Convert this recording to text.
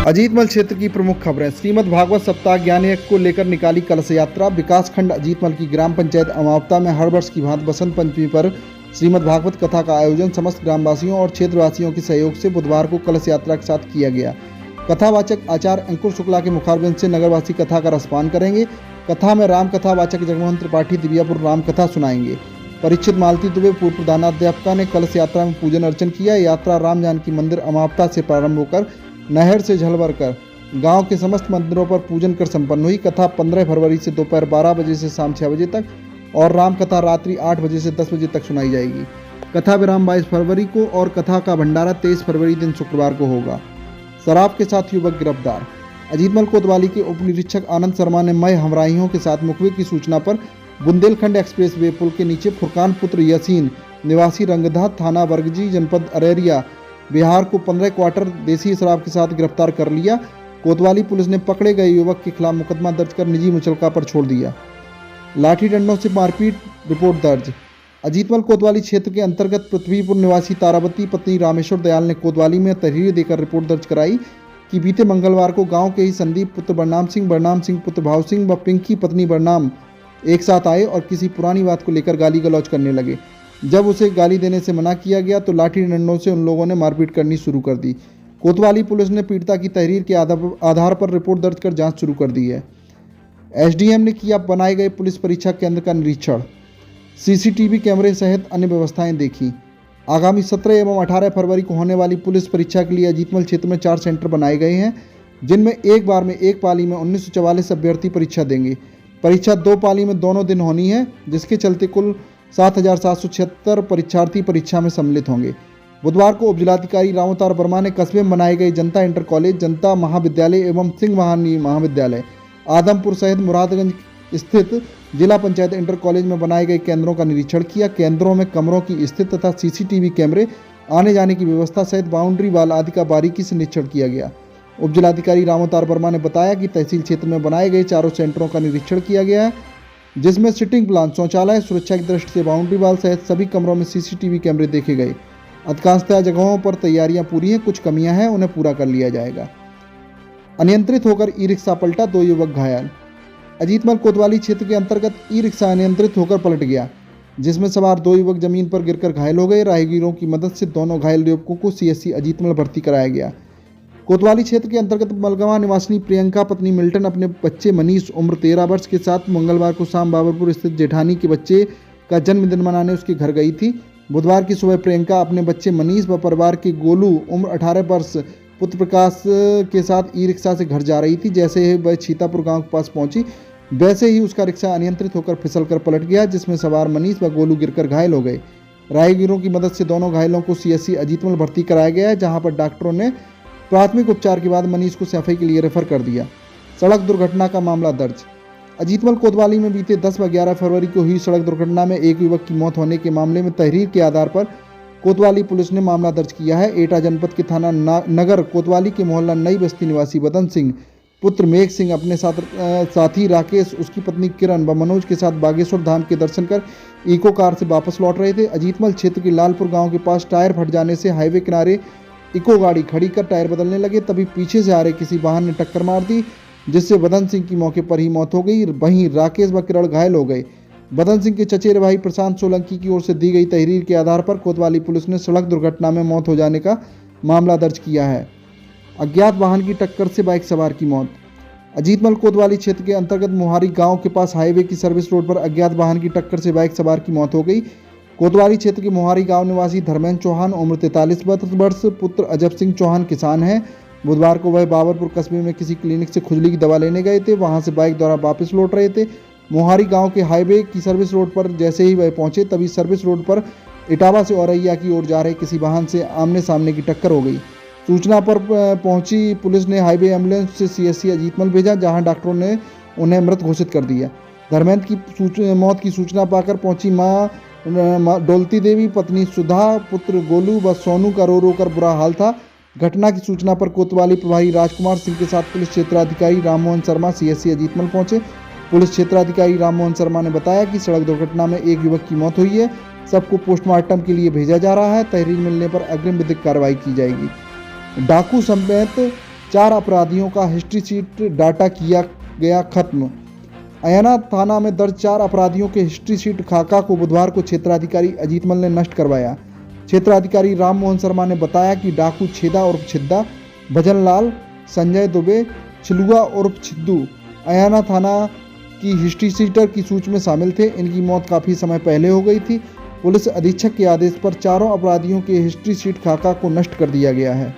अजीतमल क्षेत्र की प्रमुख खबरें। श्रीमद् भागवत सप्ताह ज्ञान यज्ञ को लेकर निकाली कलश यात्रा। विकासखंड अजीतमल की ग्राम पंचायत अमावता में हर वर्ष की भांति बसंत पंचमी पर श्रीमद् भागवत कथा का आयोजन समस्त ग्रामवासियों और क्षेत्रवासियों के सहयोग से बुधवार को कलश यात्रा के साथ किया गया। कथावाचक आचार्य अंकुर शुक्ला के मुखारबिंद से नगरवासी कथा का रसपान करेंगे। कथा में राम कथा वाचक जगमोहन त्रिपाठी दिव्यापुर राम कथा सुनाएंगे। परीक्षित मालती दुबे पूर्व प्रधानाध्यापिका ने कलश यात्रा में पूजन अर्चन किया। यात्रा राम जानकी मंदिर अमावता से प्रारंभ होकर नहर से झलवर कर गांव के समस्त मंदिरों पर पूजन कर संपन्न हुई। कथा 15 फरवरी से दोपहर 12 बजे से शाम 6 बजे तक और राम कथा रात्रि 8 बजे से 10 बजे तक सुनाई जाएगी। कथा विराम 22 फरवरी को और कथा का भंडारा 23 फरवरी दिन शुक्रवार को होगा। शराब के साथ युवक गिरफ्तार। अजीतमल कोतवाली के उप निरीक्षक आनंद शर्मा ने मय हमराहियों के साथ मुखबिर की सूचना पर बुंदेलखंड एक्सप्रेस वे पुल के नीचे फुरकान पुत्र यासीन निवासी रंगधा थाना वर्गजी जनपद अररिया बिहार को 15 क्वार्टर देसी शराब के साथ गिरफ्तार कर लिया। कोतवाली पुलिस ने पकड़े गए युवक के खिलाफ मुकदमा दर्ज कर निजी मुचलका पर छोड़ दिया। लाठी डंडों से मारपीट, रिपोर्ट दर्ज। अजीतमल कोतवाली क्षेत्र के अंतर्गत पृथ्वीपुर निवासी तारावती पत्नी रामेश्वर दयाल ने कोतवाली में तहरीर देकर रिपोर्ट दर्ज कराई कि बीते मंगलवार को गांव के ही संदीप पुत्र बरनाम सिंह पुत्र भाव सिंह व पिंकी पत्नी बरनाम एक साथ आए और किसी पुरानी बात को लेकर गाली गलौज करने लगे। जब उसे गाली देने से मना किया गया तो लाठी डंडों से उन लोगों ने मारपीट करनी शुरू कर दी। कोतवाली पुलिस ने पीड़िता की तहरीर के आधार पर रिपोर्ट दर्ज कर जांच शुरू कर दी है। एसडीएम ने किया बनाए गए पुलिस परीक्षा केंद्र का निरीक्षण। सीसीटीवी कैमरे सहित अन्य व्यवस्थाएं देखी। आगामी 17 एवं 18 फरवरी को होने वाली पुलिस परीक्षा के लिए अजीतमल क्षेत्र में 4 सेंटर बनाए गए हैं, जिनमें एक बार में एक पाली में 1944 अभ्यर्थी परीक्षा देंगे। परीक्षा 2 पाली में दोनों दिन होनी है, जिसके चलते कुल 7,776 परीक्षार्थी परीक्षा में सम्मिलित होंगे। बुधवार को उपजिलाधिकारी रामोतार वर्मा ने कस्बे में बनाए गए जनता इंटर कॉलेज, जनता महाविद्यालय एवं सिंह महानी महाविद्यालय आदमपुर सहित मुरादगंज स्थित जिला पंचायत इंटर कॉलेज में बनाए गए केंद्रों का निरीक्षण किया। केंद्रों में कमरों की स्थिति तथा सीसीटीवी कैमरे, आने जाने की व्यवस्था सहित बाउंड्री वाल आदि का बारीकी से निरीक्षण किया गया। उपजिलाधिकारी रामोतार वर्मा ने बताया कि तहसील क्षेत्र में बनाए गए 4 सेंटरों का निरीक्षण किया गया है, जिसमें सिटिंग प्लान, शौचालय, सुरक्षा की दृष्टि से बाउंड्री वाल सहित सभी कमरों में सीसीटीवी कैमरे देखे गए। अधिकांशतः जगहों पर तैयारियां पूरी हैं, कुछ कमियां हैं, उन्हें पूरा कर लिया जाएगा। अनियंत्रित होकर ई रिक्शा पलटा, 2 युवक घायल। अजीतमल कोतवाली क्षेत्र के अंतर्गत ई रिक्शा अनियंत्रित होकर पलट गया, जिसमें सवार 2 युवक जमीन पर गिरकर घायल हो गए। राहगीरों की मदद से दोनों घायल युवकों को सीएससी अजीतमल भर्ती कराया गया। कोतवाली क्षेत्र के अंतर्गत मलगवा निवासिनी प्रियंका पत्नी मिल्टन अपने बच्चे मनीष उम्र 13 वर्ष के साथ मंगलवार को शाम बाबरपुर स्थित जेठानी के बच्चे का जन्मदिन मनाने उसके घर गई थी। बुधवार की सुबह प्रियंका अपने बच्चे मनीष व परिवार के गोलू उम्र 18 वर्ष पुत्र प्रकाश के साथ ई रिक्शा से घर जा रही थी। जैसे ही वह छीतापुर गांव के पास पहुंची, वैसे ही उसका रिक्शा अनियंत्रित होकर फिसलकर पलट गया, जिसमें सवार मनीष व गोलू गिरकर घायल हो गए। राहगीरों की मदद से दोनों घायलों को सीएससी अजीतमल भर्ती कराया गया है, जहाँ पर डॉक्टरों ने प्राथमिक उपचार के बाद मनीष को सफाई के लिए रेफर कर दिया। सड़क दुर्घटना का मामला दर्ज। अजीतमल कोतवाली में बीते 10 व 11 फरवरी को हुई सड़क दुर्घटना में एक युवक की मौत होने के मामले में तहरीर के आधार पर कोतवाली पुलिस ने मामला दर्ज किया है। एटा जनपद के थाना नगर कोतवाली के मोहल्ला नई बस्ती निवासी बदन सिंह पुत्र मेघ सिंह अपने साथी राकेश, उसकी पत्नी किरण व मनोज के साथ बागेश्वर धाम के दर्शन कर इको कार से वापस लौट रहे थे। अजीतमल क्षेत्र के लालपुर गाँव के पास टायर फट जाने से हाईवे किनारे इको गाड़ी खड़ी कर टायर बदलने लगे, तभी पीछे से आ रहे किसी वाहन ने टक्कर मार दी, जिससे बदन सिंह की मौके पर ही मौत हो गई। वहीं राकेश व किरण घायल हो गए। बदन सिंह के चचेरे भाई प्रशांत सोलंकी की ओर से दी गई तहरीर के आधार पर कोतवाली पुलिस ने सड़क दुर्घटना में मौत हो जाने का मामला दर्ज किया है। अज्ञात वाहन की टक्कर से बाइक सवार की मौत। अजीतमल कोतवाली क्षेत्र के अंतर्गत मोहारी गाँव के पास हाईवे की सर्विस रोड पर अज्ञात वाहन की टक्कर से बाइक सवार की मौत हो गई। कोतवाली क्षेत्र के मोहारी गांव निवासी धर्मेंद्र चौहान उम्र 43 वर्ष पुत्र अजब सिंह चौहान किसान हैं। बुधवार को वह बाबरपुर कस्बे में किसी क्लिनिक से खुजली की दवा लेने गए थे, वहां से बाइक द्वारा वापस लौट रहे थे। मोहारी गांव के हाईवे की सर्विस रोड पर जैसे ही वह पहुंचे, तभी सर्विस रोड पर इटावा से औरैया की ओर जा रहे किसी वाहन से आमने सामने की टक्कर हो गई। सूचना पर पहुंची पुलिस ने हाईवे एम्बुलेंस से सीएससी अजीतमल भेजा, जहाँ डॉक्टरों ने उन्हें मृत घोषित कर दिया। धर्मेंद्र की मौत की सूचना पाकर पहुंची माँ डोलती देवी, पत्नी सुधा, पुत्र गोलू व सोनू का रो रो कर बुरा हाल था। घटना की सूचना पर कोतवाली प्रभारी राजकुमार सिंह के साथ पुलिस क्षेत्राधिकारी राममोहन शर्मा सीएससी अजीतमल पहुंचे। पुलिस क्षेत्राधिकारी राममोहन शर्मा ने बताया कि सड़क दुर्घटना में एक युवक की मौत हुई है। सबको पोस्टमार्टम के लिए भेजा जा रहा है। तहरीर मिलने पर अग्रिम विधिक कार्रवाई की जाएगी। डाकू समेत 4 अपराधियों का हिस्ट्री शीट डाटा किया गया खत्म। अयाना थाना में दर्ज 4 अपराधियों के हिस्ट्री शीट खाका को बुधवार को क्षेत्राधिकारी अजीतमल ने नष्ट करवाया। क्षेत्राधिकारी राम मोहन शर्मा ने बताया कि डाकू छेदा उर्फ छिद्दा, भजन लाल, संजय दुबे, छिलुआ उर्फ छिद्दू अयाना थाना की हिस्ट्री शीटर की सूची में शामिल थे। इनकी मौत काफ़ी समय पहले हो गई थी। पुलिस अधीक्षक के आदेश पर चारों अपराधियों के हिस्ट्री शीट खाका को नष्ट कर दिया गया है।